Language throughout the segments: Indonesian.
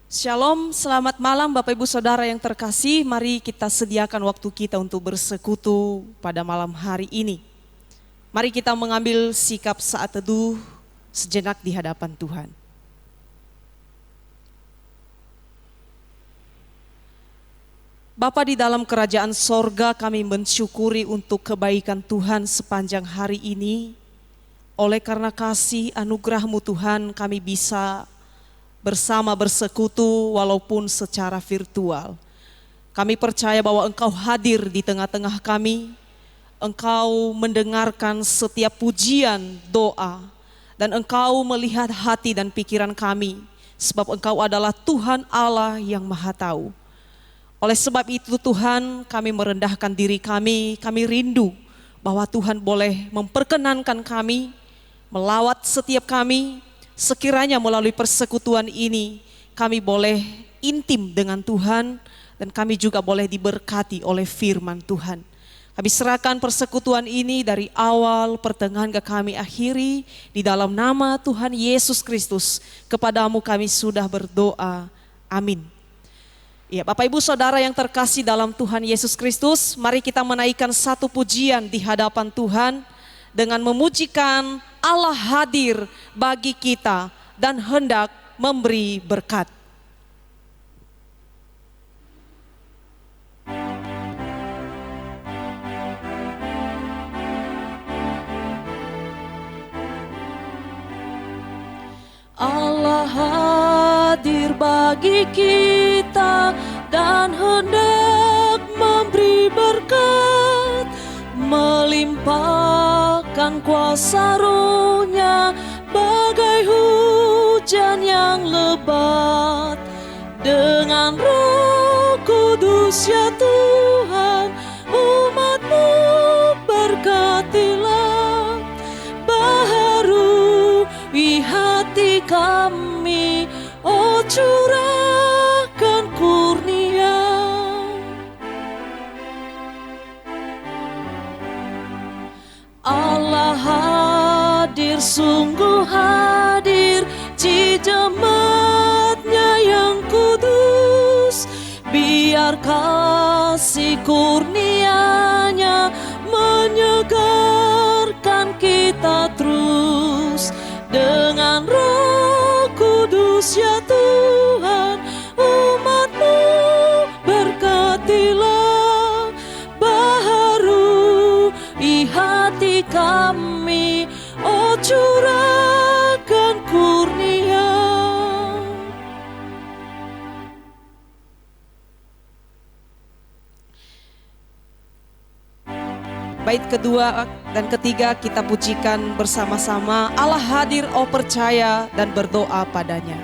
Shalom, selamat malam Bapak Ibu Saudara yang terkasih. Mari kita sediakan waktu kita untuk bersekutu pada malam hari ini. Mari kita mengambil sikap saat teduh sejenak di hadapan Tuhan. Bapa di dalam kerajaan sorga, kami mensyukuri untuk kebaikan Tuhan sepanjang hari ini. Oleh karena kasih anugerah-Mu Tuhan, kami bisa bersama bersekutu walaupun secara virtual. Kami percaya bahwa Engkau hadir di tengah-tengah kami. Engkau mendengarkan setiap pujian, doa, dan Engkau melihat hati dan pikiran kami, sebab Engkau adalah Tuhan Allah yang Maha Tahu. Oleh sebab itu Tuhan, kami merendahkan diri kami rindu bahwa Tuhan boleh memperkenankan kami, melawat setiap kami. Sekiranya melalui persekutuan ini kami boleh intim dengan Tuhan dan kami juga boleh diberkati oleh firman Tuhan. Kami serahkan persekutuan ini dari awal pertengahan ke kami akhiri di dalam nama Tuhan Yesus Kristus. Kepadamu kami sudah berdoa. Amin. Ya, Bapak Ibu Saudara yang terkasih dalam Tuhan Yesus Kristus, mari kita menaikkan satu pujian di hadapan Tuhan dengan memujikan Allah hadir bagi kita dan hendak memberi berkat. Allah hadir bagi kita dan hendak memberi berkat, melimpahkan kuasa Roh-Nya bagai hujan yang lebat. Dengan Roh Kudus ya Tuhan, umat-Mu berkatilah, baharui hati kami, oh curahkan kurnia. Allah hadir, sungguh hadir, Cijematnya yang kudus. Biar kasih kurnia-Nya menyegarkan kita terus. Dengan Roh Kudus ya Tuhan, umat-Mu berkatilah, baharui hati kami, oh curahkan kurnia. Bait kedua dan ketiga kita pujikan bersama-sama. Allah hadir, oh percaya dan berdoa padanya.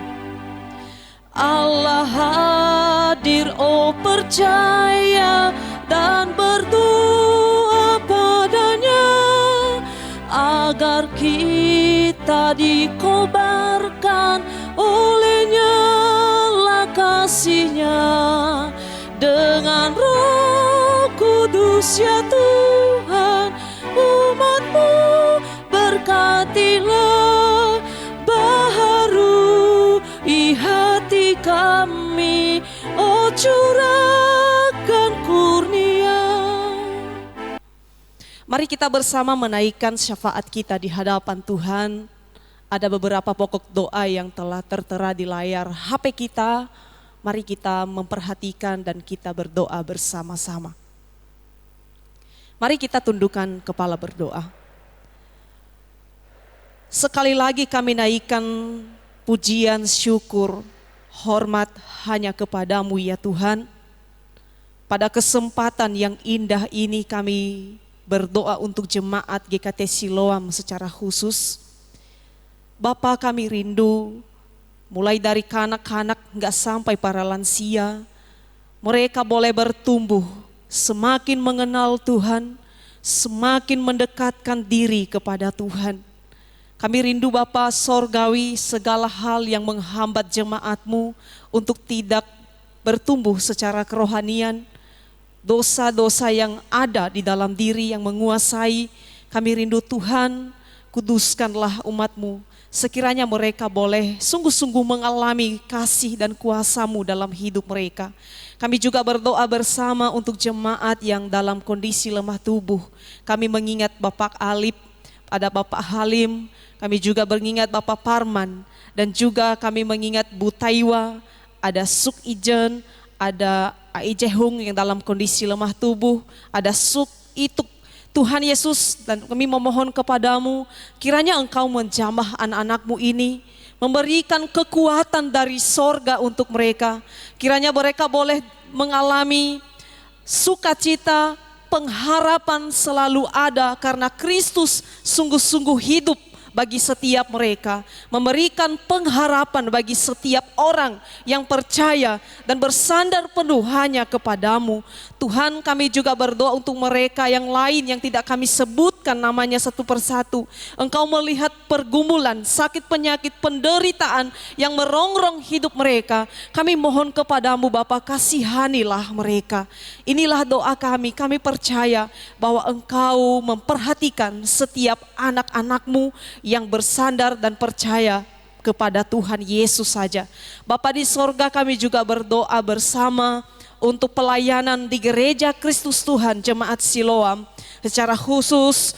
Allah hadir, oh percaya dan berdoa padanya, agar kita dikobarkan oleh nyala kasih-Nya. Dengan Roh Kudus ya Tuhan, umat-Mu berkatilah, baharui hati kami, oh curahkan kurnia. Mari kita bersama menaikkan syafaat kita di hadapan Tuhan. Ada beberapa pokok doa yang telah tertera di layar HP kita. Mari kita memperhatikan dan kita berdoa bersama-sama. Mari kita tundukkan kepala berdoa. Sekali lagi kami naikkan pujian, syukur, hormat hanya kepadamu ya Tuhan. Pada kesempatan yang indah ini kami berdoa untuk jemaat GKT Siloam secara khusus. Bapa, kami rindu mulai dari kanak-kanak nggak sampai para lansia, mereka boleh bertumbuh semakin mengenal Tuhan, semakin mendekatkan diri kepada Tuhan. Kami rindu Bapa sorgawi, segala hal yang menghambat jemaat-Mu untuk tidak bertumbuh secara kerohanian, dosa-dosa yang ada di dalam diri yang menguasai, kami rindu Tuhan kuduskanlah umat-Mu. Sekiranya mereka boleh sungguh-sungguh mengalami kasih dan kuasa-Mu dalam hidup mereka. Kami juga berdoa bersama untuk jemaat yang dalam kondisi lemah tubuh. Kami mengingat Bapak Alip, ada Bapak Halim, kami juga mengingat Bapak Parman, dan juga kami mengingat Bu Taiwa, ada Suk Ijen, ada Ai Jehung yang dalam kondisi lemah tubuh, ada Suk Ituk. Tuhan Yesus, dan kami memohon kepadamu, kiranya Engkau menjamah anak-anak-Mu ini, memberikan kekuatan dari sorga untuk mereka. Kiranya mereka boleh mengalami sukacita, pengharapan selalu ada karena Kristus sungguh-sungguh hidup bagi setiap mereka, memberikan pengharapan bagi setiap orang yang percaya dan bersandar penuh hanya kepadamu. Tuhan, kami juga berdoa untuk mereka yang lain yang tidak kami sebutkan namanya satu persatu. Engkau melihat pergumulan, sakit penyakit, penderitaan yang merongrong hidup mereka. Kami mohon kepadamu Bapa, kasihanilah mereka. Inilah doa kami percaya bahwa Engkau memperhatikan setiap anak-anak-Mu yang bersandar dan percaya kepada Tuhan Yesus saja. Bapa di sorga, kami juga berdoa bersama untuk pelayanan di gereja Kristus Tuhan Jemaat Siloam. Secara khusus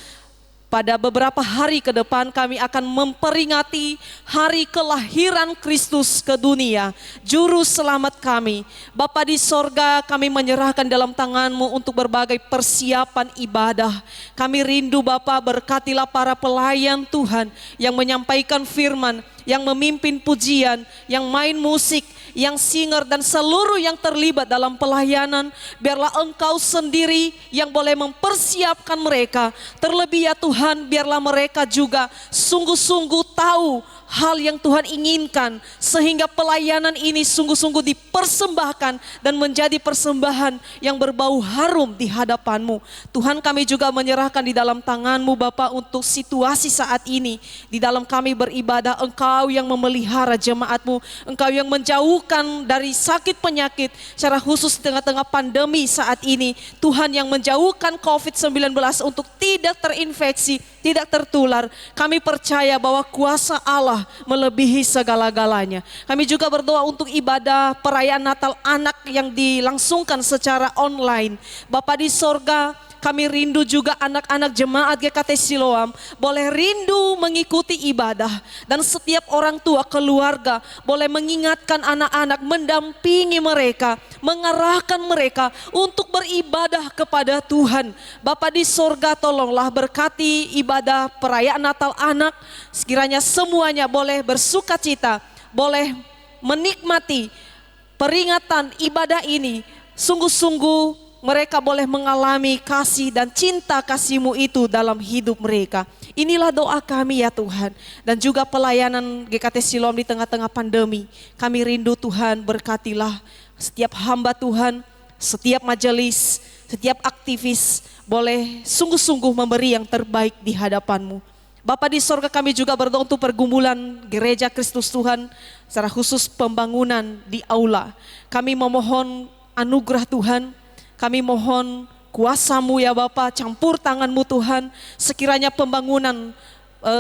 pada beberapa hari ke depan kami akan memperingati hari kelahiran Kristus ke dunia, Juru Selamat kami. Bapa di sorga, kami menyerahkan dalam tangan-Mu untuk berbagai persiapan ibadah. Kami rindu Bapa, berkatilah para pelayan Tuhan yang menyampaikan firman, yang memimpin pujian, yang main musik, yang singer dan seluruh yang terlibat dalam pelayanan. Biarlah Engkau sendiri yang boleh mempersiapkan mereka. Terlebih ya Tuhan, biarlah mereka juga sungguh-sungguh tahu hal yang Tuhan inginkan, sehingga pelayanan ini sungguh-sungguh dipersembahkan dan menjadi persembahan yang berbau harum di hadapan-Mu. Tuhan, kami juga menyerahkan di dalam tangan-Mu Bapa untuk situasi saat ini. Di dalam kami beribadah, Engkau yang memelihara jemaat-Mu, Engkau yang menjauhkan dari sakit penyakit, secara khusus di tengah-tengah pandemi saat ini. Tuhan yang menjauhkan COVID-19 untuk tidak terinfeksi, tidak tertular. Kami percaya bahwa kuasa Allah melebihi segala-galanya. Kami juga berdoa untuk ibadah perayaan Natal anak yang dilangsungkan secara online. Bapa di sorga, kami rindu juga anak-anak jemaat GKT Siloam boleh rindu mengikuti ibadah. Dan setiap orang tua keluarga boleh mengingatkan anak-anak, mendampingi mereka, mengarahkan mereka untuk beribadah kepada Tuhan. Bapa di sorga, tolonglah berkati ibadah perayaan Natal anak. Sekiranya semuanya boleh bersukacita, boleh menikmati peringatan ibadah ini. Sungguh-sungguh mereka boleh mengalami kasih dan cinta kasih-Mu itu dalam hidup mereka. Inilah doa kami ya Tuhan. Dan juga pelayanan GKT Siloam di tengah-tengah pandemi. Kami rindu Tuhan, berkatilah setiap hamba Tuhan, setiap majelis, setiap aktivis boleh sungguh-sungguh memberi yang terbaik di hadapan-Mu. Bapa di sorga, kami juga berdoa untuk pergumulan gereja Kristus Tuhan, secara khusus pembangunan di aula. Kami memohon anugerah Tuhan. Kami mohon kuasa-Mu ya Bapa, campur tangan-Mu Tuhan. Sekiranya pembangunan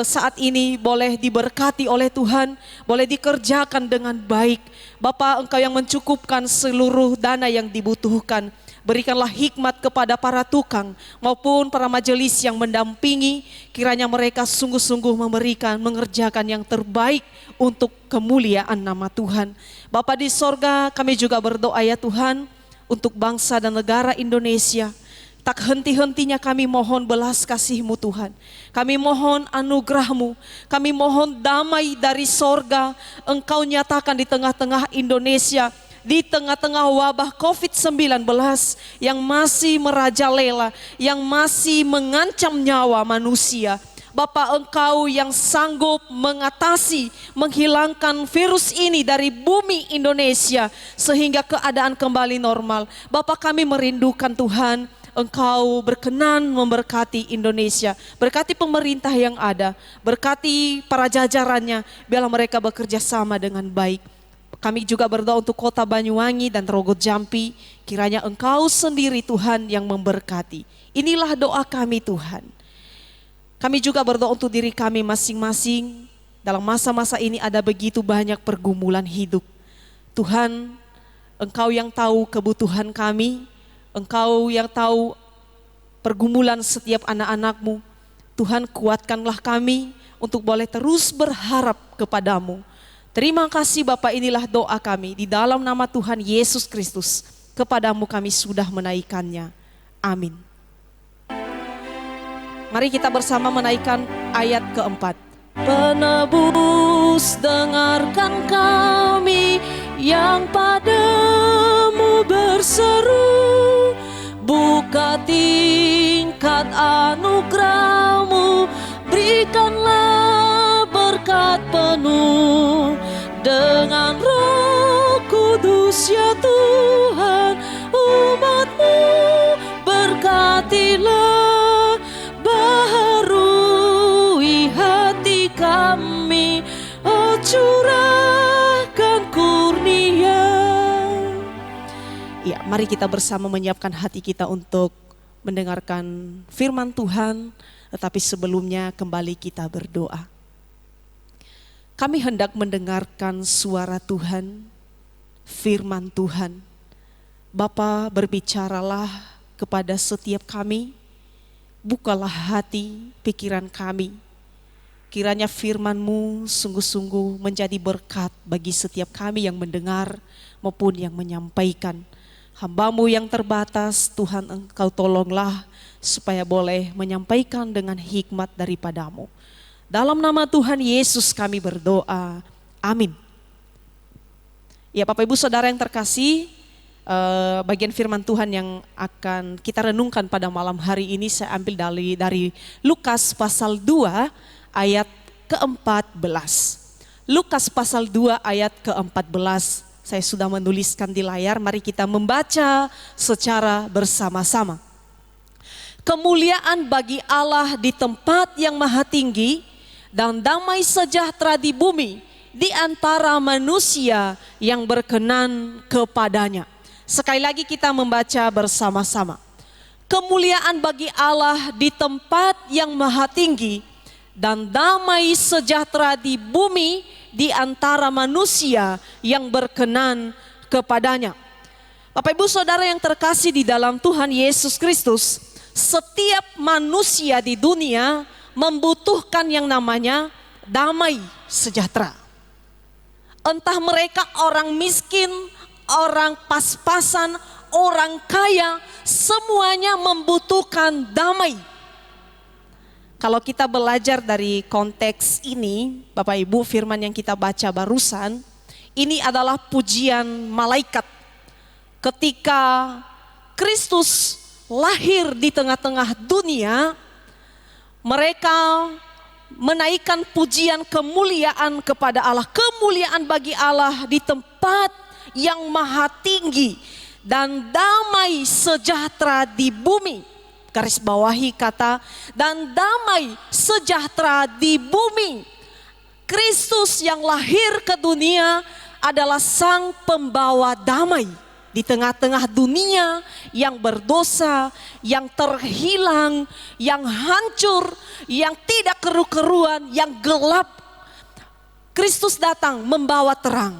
saat ini boleh diberkati oleh Tuhan, boleh dikerjakan dengan baik. Bapa, Engkau yang mencukupkan seluruh dana yang dibutuhkan. Berikanlah hikmat kepada para tukang maupun para majelis yang mendampingi. Kiranya mereka sungguh-sungguh mengerjakan yang terbaik untuk kemuliaan nama Tuhan. Bapa di sorga, kami juga berdoa ya Tuhan, untuk bangsa dan negara Indonesia. Tak henti-hentinya kami mohon belas kasih-Mu Tuhan. Kami mohon anugerah-Mu. Kami mohon damai dari sorga. Engkau nyatakan di tengah-tengah Indonesia, di tengah-tengah wabah COVID-19 yang masih merajalela, yang masih mengancam nyawa manusia. Bapa, Engkau yang sanggup mengatasi, menghilangkan virus ini dari bumi Indonesia sehingga keadaan kembali normal. Bapa, kami merindukan Tuhan, Engkau berkenan memberkati Indonesia, berkati pemerintah yang ada, berkati para jajarannya, biarlah mereka bekerja sama dengan baik. Kami juga berdoa untuk kota Banyuwangi dan Rogo Jampi, kiranya Engkau sendiri Tuhan yang memberkati. Inilah doa kami Tuhan. Kami juga berdoa untuk diri kami masing-masing. Dalam masa-masa ini ada begitu banyak pergumulan hidup. Tuhan, Engkau yang tahu kebutuhan kami, Engkau yang tahu pergumulan setiap anak-anak-Mu. Tuhan, kuatkanlah kami untuk boleh terus berharap kepadamu. Terima kasih Bapa, inilah doa kami. Di dalam nama Tuhan Yesus Kristus, kepadamu kami sudah menaikkannya. Amin. Mari kita bersama menaikkan ayat keempat. Penebus, dengarkan kami yang padamu berseru. Buka tingkat anugerah-Mu, berikanlah berkat penuh. Dengan Roh Kudus ya Tuhan, umat-Mu berkatilah, baharui hati kami, oh curahkan kurnia. Ya, mari kita bersama menyiapkan hati kita untuk mendengarkan firman Tuhan, tetapi sebelumnya kembali kita berdoa. Kami hendak mendengarkan suara Tuhan, firman Tuhan. Bapa, berbicaralah kepada setiap kami, bukalah hati, pikiran kami. Kiranya firman-Mu sungguh-sungguh menjadi berkat bagi setiap kami yang mendengar maupun yang menyampaikan. Hamba-Mu yang terbatas, Tuhan Engkau tolonglah supaya boleh menyampaikan dengan hikmat daripada-Mu. Dalam nama Tuhan Yesus kami berdoa, amin. Ya Bapak Ibu Saudara yang terkasih, bagian firman Tuhan yang akan kita renungkan pada malam hari ini saya ambil dari Lukas pasal 2 ayat ke-14. Lukas pasal 2 ayat ke-14. Saya sudah menuliskan di layar, mari kita membaca secara bersama-sama. Kemuliaan bagi Allah di tempat yang maha tinggi, dan damai sejahtera di bumi di antara manusia yang berkenan kepadanya. Sekali lagi kita membaca bersama-sama. Kemuliaan bagi Allah di tempat yang maha tinggi, dan damai sejahtera di bumi di antara manusia yang berkenan kepadanya. Bapak Ibu Saudara yang terkasih di dalam Tuhan Yesus Kristus, setiap manusia di dunia membutuhkan yang namanya damai sejahtera. Entah mereka orang miskin, orang pas-pasan, orang kaya, semuanya membutuhkan damai. Kalau kita belajar dari konteks ini, Bapak Ibu, firman yang kita baca barusan, ini adalah pujian malaikat. Ketika Kristus lahir di tengah-tengah dunia, mereka menaikkan pujian kemuliaan kepada Allah. Kemuliaan bagi Allah di tempat yang maha tinggi, dan damai sejahtera di bumi. Garis bawahi kata, dan damai sejahtera di bumi. Kristus yang lahir ke dunia adalah sang pembawa damai di tengah-tengah dunia yang berdosa, yang terhilang, yang hancur, yang tidak keru-keruan, yang gelap. Kristus datang membawa terang.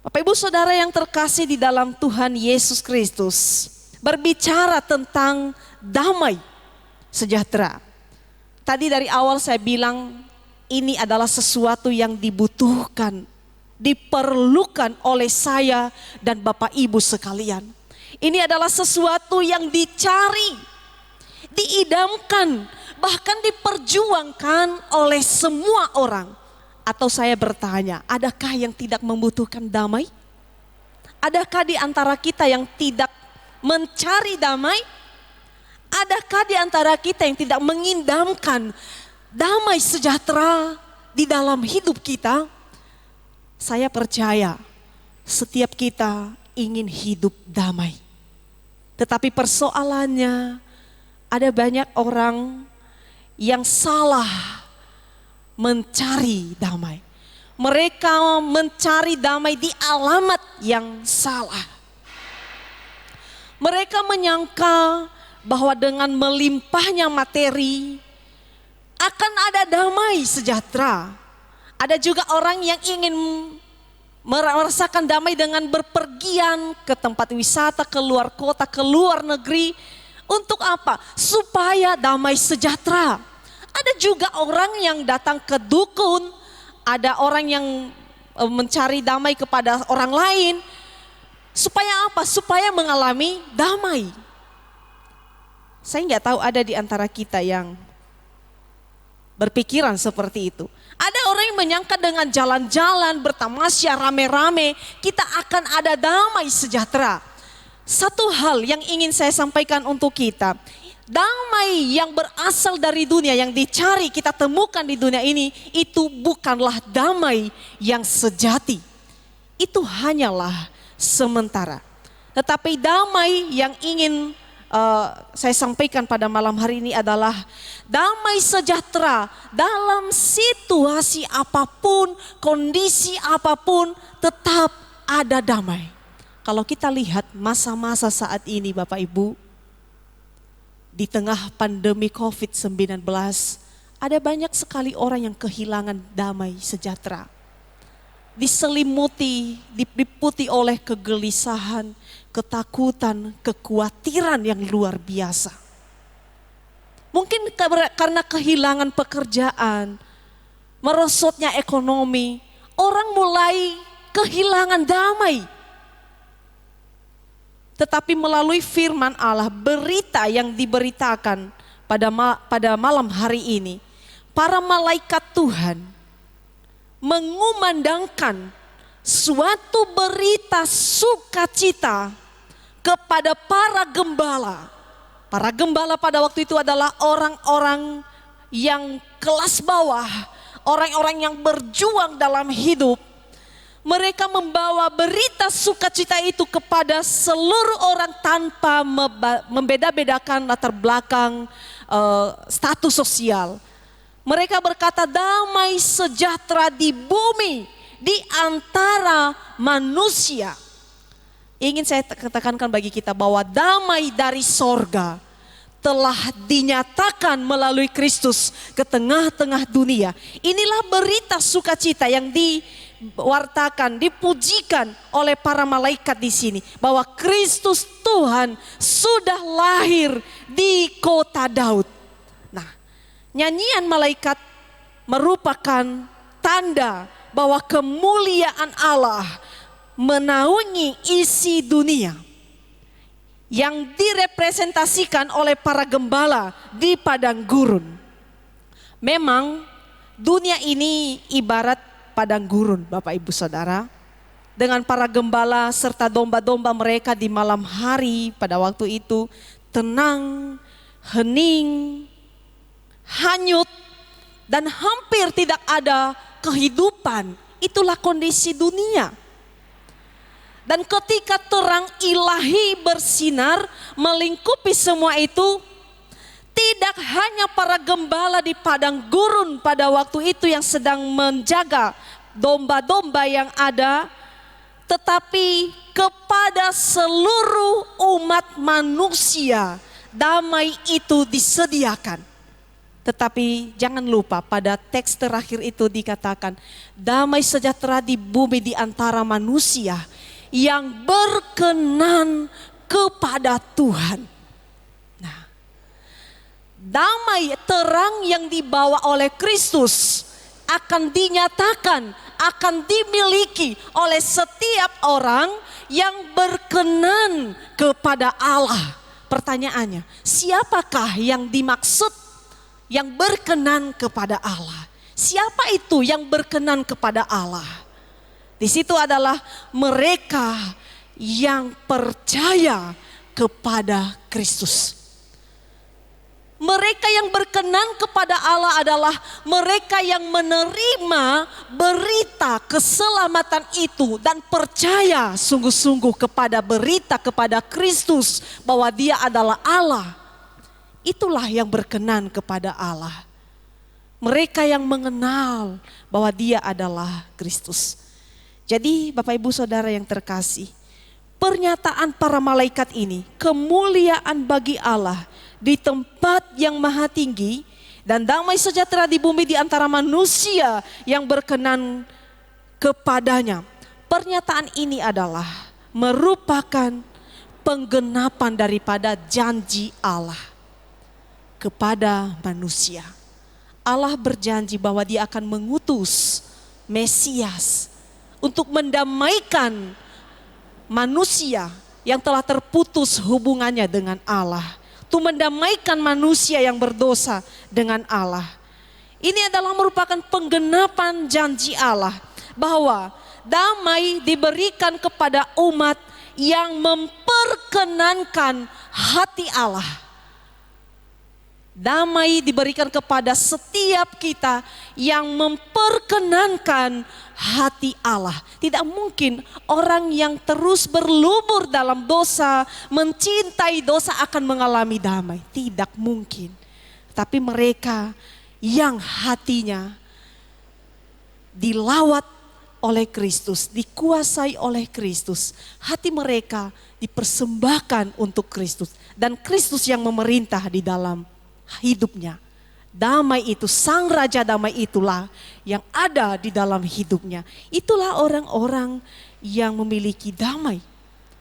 Bapak Ibu Saudara yang terkasih di dalam Tuhan Yesus Kristus, berbicara tentang damai sejahtera. Tadi dari awal saya bilang ini adalah sesuatu yang dibutuhkan, diperlukan oleh saya dan Bapak Ibu sekalian. Ini adalah sesuatu yang dicari, diidamkan, bahkan diperjuangkan oleh semua orang. Atau saya bertanya, adakah yang tidak membutuhkan damai? Adakah di antara kita yang tidak mencari damai? Adakah di antara kita yang tidak mengidamkan damai sejahtera di dalam hidup kita? Saya percaya setiap kita ingin hidup damai. Tetapi persoalannya ada banyak orang yang salah mencari damai. Mereka mencari damai di alamat yang salah. Mereka menyangka bahwa dengan melimpahnya materi, akan ada damai sejahtera. Ada juga orang yang ingin merasakan damai dengan berpergian ke tempat wisata, ke luar kota, ke luar negeri. Untuk apa? Supaya damai sejahtera. Ada juga orang yang datang ke dukun, ada orang yang mencari damai kepada orang lain. Supaya apa? Supaya mengalami damai. Saya nggak tahu ada di antara kita yang berpikiran seperti itu. Ada orang yang menyangka dengan jalan-jalan, bertamasya, rame-rame, kita akan ada damai sejahtera. Satu hal yang ingin saya sampaikan untuk kita, damai yang berasal dari dunia, yang dicari kita temukan di dunia ini, itu bukanlah damai yang sejati. Itu hanyalah sementara. Tetapi damai yang ingin saya sampaikan pada malam hari ini adalah damai sejahtera dalam situasi apapun, kondisi apapun, tetap ada damai. Kalau kita lihat masa-masa saat ini Bapak Ibu, di tengah pandemi COVID-19, ada banyak sekali orang yang kehilangan damai sejahtera. Diliputi oleh kegelisahan, ketakutan, kekhawatiran yang luar biasa. Mungkin karena kehilangan pekerjaan, merosotnya ekonomi, orang mulai kehilangan damai. Tetapi melalui firman Allah, berita yang diberitakan pada malam hari ini, para malaikat Tuhan mengumandangkan suatu berita sukacita kepada para gembala. Para gembala pada waktu itu adalah orang-orang yang kelas bawah, orang-orang yang berjuang dalam hidup. Mereka membawa berita sukacita itu kepada seluruh orang tanpa membeda-bedakan latar belakang, status sosial. Mereka berkata damai sejahtera di bumi, di antara manusia. Ingin saya katakan bagi kita bahwa damai dari sorga telah dinyatakan melalui Kristus ke tengah-tengah dunia. Inilah berita sukacita yang diwartakan, dipujikan oleh para malaikat di sini. Bahwa Kristus Tuhan sudah lahir di kota Daud. Nah, nyanyian malaikat merupakan tanda bahwa kemuliaan Allah menaungi isi dunia yang direpresentasikan oleh para gembala di padang gurun. Memang dunia ini ibarat padang gurun, Bapak Ibu Saudara, dengan para gembala serta domba-domba mereka di malam hari pada waktu itu tenang, hening, hanyut, dan hampir tidak ada kehidupan. Itulah kondisi dunia. Dan ketika terang ilahi bersinar melingkupi semua itu, tidak hanya para gembala di padang gurun pada waktu itu yang sedang menjaga domba-domba yang ada, tetapi kepada seluruh umat manusia damai itu disediakan. Tetapi jangan lupa pada teks terakhir itu dikatakan damai sejahtera di bumi di antara manusia yang berkenan kepada Tuhan. Nah, damai terang yang dibawa oleh Kristus akan dinyatakan, akan dimiliki oleh setiap orang yang berkenan kepada Allah. Pertanyaannya, siapakah yang dimaksud yang berkenan kepada Allah? Siapa itu yang berkenan kepada Allah? Di situ adalah mereka yang percaya kepada Kristus. Mereka yang berkenan kepada Allah adalah mereka yang menerima berita keselamatan itu dan percaya sungguh-sungguh kepada berita kepada Kristus bahwa Dia adalah Allah. Itulah yang berkenan kepada Allah. Mereka yang mengenal bahwa Dia adalah Kristus. Jadi Bapak Ibu Saudara yang terkasih, pernyataan para malaikat ini kemuliaan bagi Allah di tempat yang maha tinggi, dan damai sejahtera di bumi di antara manusia yang berkenan kepadanya. Pernyataan ini adalah merupakan penggenapan daripada janji Allah kepada manusia. Allah berjanji bahwa Dia akan mengutus Mesias untuk mendamaikan manusia yang telah terputus hubungannya dengan Allah, untuk mendamaikan manusia yang berdosa dengan Allah. Ini adalah merupakan penggenapan janji Allah bahwa damai diberikan kepada umat yang memperkenankan hati Allah. Damai diberikan kepada setiap kita yang memperkenankan hati Allah. Tidak mungkin orang yang terus berlumur dalam dosa, mencintai dosa akan mengalami damai. Tidak mungkin. Tapi mereka yang hatinya dilawat oleh Kristus, dikuasai oleh Kristus, hati mereka dipersembahkan untuk Kristus, dan Kristus yang memerintah di dalam hidupnya. Damai itu, sang raja damai itulah yang ada di dalam hidupnya. Itulah orang-orang yang memiliki damai,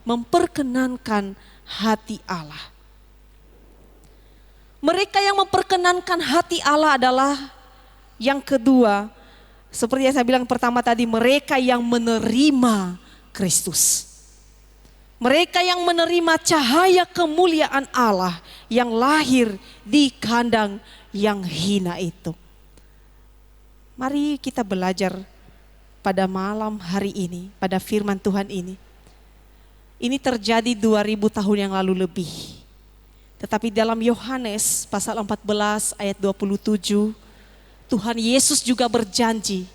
memperkenankan hati Allah. Mereka yang memperkenankan hati Allah adalah yang kedua, seperti yang saya bilang pertama tadi, mereka yang menerima Kristus. Mereka yang menerima cahaya kemuliaan Allah yang lahir di kandang yang hina itu. Mari kita belajar pada malam hari ini, pada firman Tuhan ini. Ini terjadi 2000 tahun yang lalu lebih. Tetapi dalam Yohanes pasal 14 ayat 27, Tuhan Yesus juga berjanji.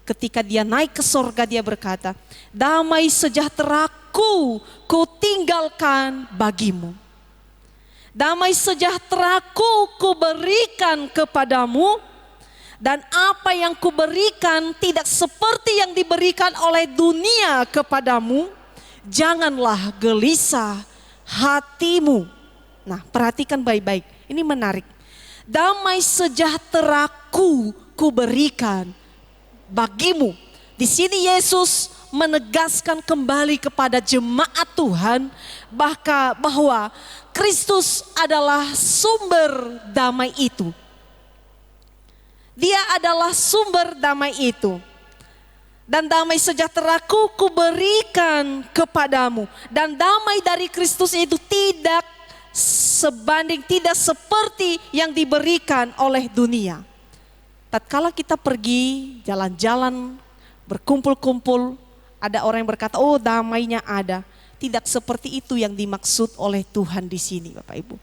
Ketika Dia naik ke sorga, Dia berkata, damai sejahteraku ku tinggalkan bagimu. Damai sejahteraku ku berikan kepadamu, dan apa yang ku berikan tidak seperti yang diberikan oleh dunia kepadamu. Janganlah gelisah hatimu. Nah, perhatikan baik-baik, ini menarik. Damai sejahteraku ku berikan bagimu. Di sini Yesus menegaskan kembali kepada jemaat Tuhan bahwa Kristus adalah sumber damai itu. Dia adalah sumber damai itu. Dan damai sejahteraku kuberikan kepadamu. Dan damai dari Kristus itu tidak sebanding, tidak seperti yang diberikan oleh dunia. Tatkala kita pergi jalan-jalan, berkumpul-kumpul, ada orang yang berkata, oh damainya ada. Tidak seperti itu yang dimaksud oleh Tuhan di sini, Bapak Ibu.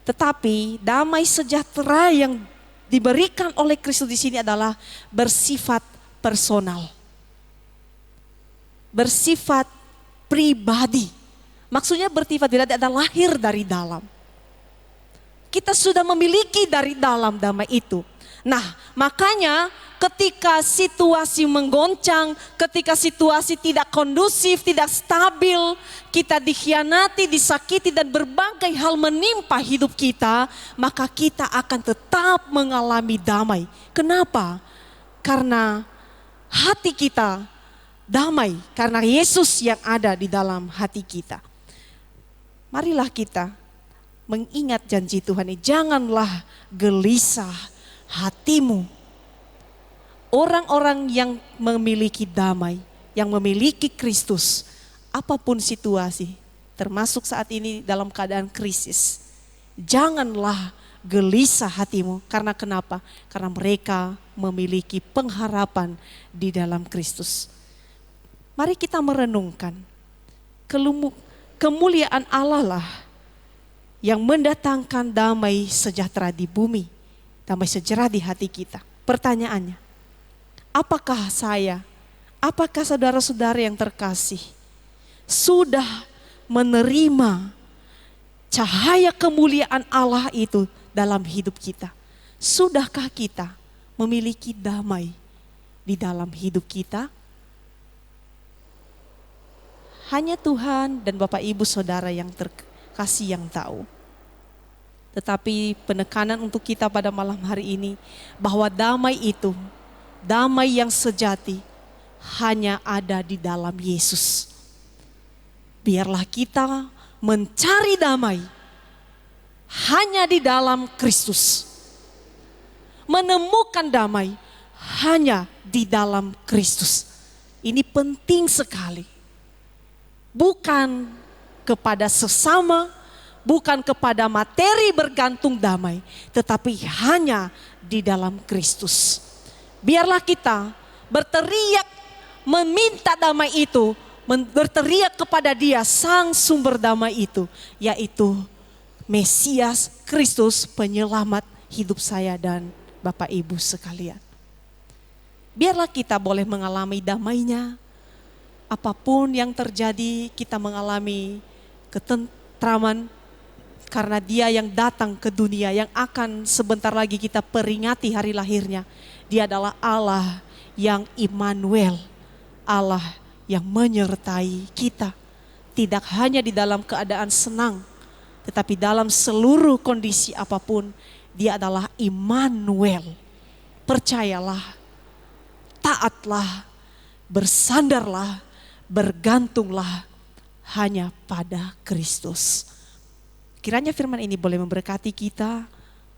Tetapi damai sejahtera yang diberikan oleh Kristus di sini adalah bersifat personal. Bersifat pribadi. Maksudnya bersifat tidak ada lahir dari dalam. Kita sudah memiliki dari dalam damai itu. Nah, makanya ketika situasi menggoncang, ketika situasi tidak kondusif, tidak stabil, kita dikhianati, disakiti dan berbagai hal menimpa hidup kita, maka kita akan tetap mengalami damai. Kenapa? Karena hati kita damai, karena Yesus yang ada di dalam hati kita. Marilah kita mengingat janji Tuhan ini, janganlah gelisah hatimu. Orang-orang yang memiliki damai, yang memiliki Kristus, apapun situasi, termasuk saat ini dalam keadaan krisis, janganlah gelisah hatimu. Karena kenapa? Karena mereka memiliki pengharapan di dalam Kristus. Mari kita merenungkan kemuliaan Allah lah yang mendatangkan damai sejahtera di bumi, damai sejahtera di hati kita. Pertanyaannya, apakah saya, apakah saudara-saudara yang terkasih sudah menerima cahaya kemuliaan Allah itu dalam hidup kita? Sudahkah kita memiliki damai di dalam hidup kita? Hanya Tuhan dan Bapak Ibu Saudara yang terkasih yang tahu. Tetapi penekanan untuk kita pada malam hari ini, bahwa damai itu, damai yang sejati, hanya ada di dalam Yesus. Biarlah kita mencari damai hanya di dalam Kristus. Menemukan damai hanya di dalam Kristus. Ini penting sekali. Bukan kepada sesama, bukan kepada materi bergantung damai, tetapi hanya di dalam Kristus. Biarlah kita berteriak meminta damai itu, berteriak kepada Dia sang sumber damai itu, yaitu Mesias Kristus, penyelamat hidup saya dan Bapak Ibu sekalian. Biarlah kita boleh mengalami damai-Nya. Apapun yang terjadi, kita mengalami ketentraman karena Dia yang datang ke dunia, yang akan sebentar lagi kita peringati hari lahirnya. Dia adalah Allah yang Immanuel, Allah yang menyertai kita. Tidak hanya di dalam keadaan senang, tetapi dalam seluruh kondisi apapun, Dia adalah Immanuel. Percayalah, taatlah, bersandarlah, bergantunglah hanya pada Kristus. Kiranya firman ini boleh memberkati kita.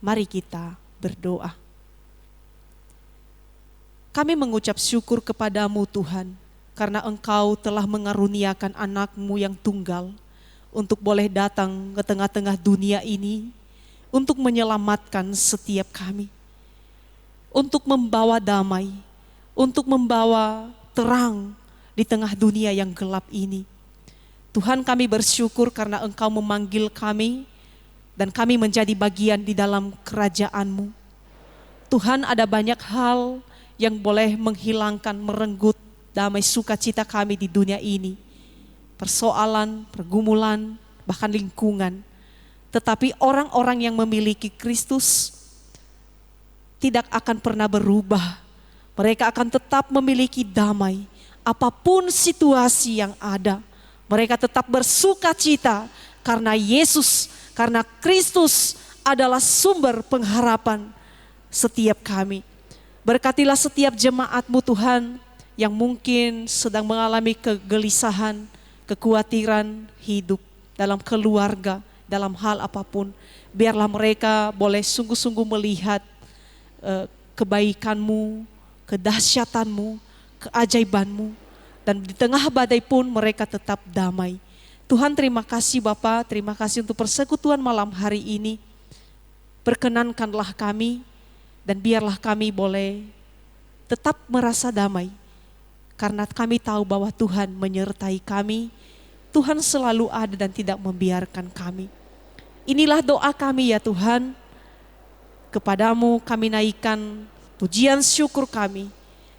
Mari kita berdoa. Kami mengucap syukur kepadamu Tuhan, karena Engkau telah mengaruniakan anak-Mu yang tunggal untuk boleh datang ke tengah-tengah dunia ini, untuk menyelamatkan setiap kami, untuk membawa damai, untuk membawa terang di tengah dunia yang gelap ini. Tuhan, kami bersyukur karena Engkau memanggil kami dan kami menjadi bagian di dalam kerajaan-Mu. Tuhan, ada banyak hal yang boleh menghilangkan, merenggut damai sukacita kami di dunia ini. Persoalan, pergumulan, bahkan lingkungan. Tetapi orang-orang yang memiliki Kristus tidak akan pernah berubah. Mereka akan tetap memiliki damai. Apapun situasi yang ada, mereka tetap bersukacita karena Yesus, karena Kristus adalah sumber pengharapan setiap kami. Berkatilah setiap jemaat-Mu Tuhan yang mungkin sedang mengalami kegelisahan, kekhawatiran hidup dalam keluarga, dalam hal apapun. Biarlah mereka boleh sungguh-sungguh melihat kebaikan-Mu, kedahsyatan-Mu, keajaiban-Mu, dan di tengah badai pun mereka tetap damai. Tuhan, terima kasih Bapa, terima kasih untuk persekutuan malam hari ini. Perkenankanlah kami dan biarlah kami boleh tetap merasa damai, karena kami tahu bahwa Tuhan menyertai kami. Tuhan selalu ada dan tidak membiarkan kami. Inilah doa kami ya Tuhan. Kepadamu kami naikkan pujian syukur kami.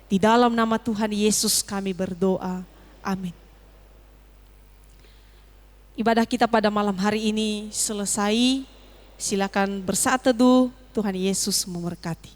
Di dalam nama Tuhan Yesus kami berdoa. Amin. Ibadah kita pada malam hari ini selesai. Silakan bersaat teduh. Tuhan Yesus memberkati.